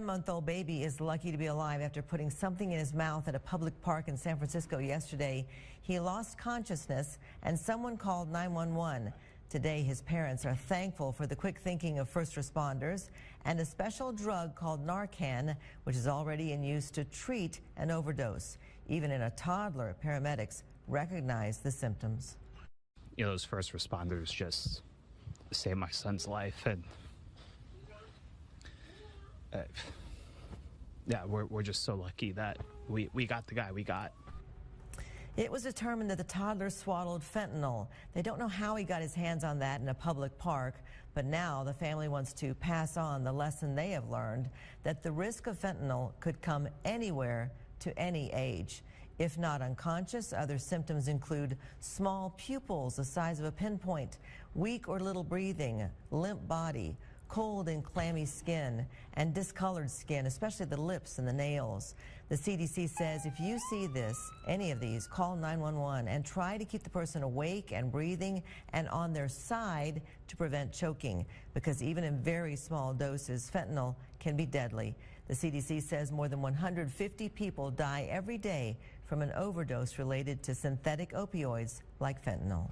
Month-old baby is lucky to be alive after putting something in his mouth at a public park in San Francisco yesterday. He lost consciousness and someone called 911. Today, his parents are thankful for the quick thinking of first responders and a special drug called Narcan, which is already in use to treat an overdose. Even in a toddler, paramedics recognize the symptoms. You know, those first responders just saved my son's life, and yeah, we're just so lucky that we got the guy we got. It was determined that the toddler swallowed fentanyl. They don't know how he got his hands on that in a public park, but now the family wants to pass on the lesson they have learned, that the risk of fentanyl could come anywhere to any age. If not unconscious, other symptoms include small pupils the size of a pinpoint, weak or little breathing, limp body, cold and clammy skin, and discolored skin, especially the lips and the nails. The CDC says if you see any of these, call 911 and try to keep the person awake and breathing and on their side to prevent choking, because even in very small doses, fentanyl can be deadly. The CDC says more than 150 people die every day from an overdose related to synthetic opioids like fentanyl.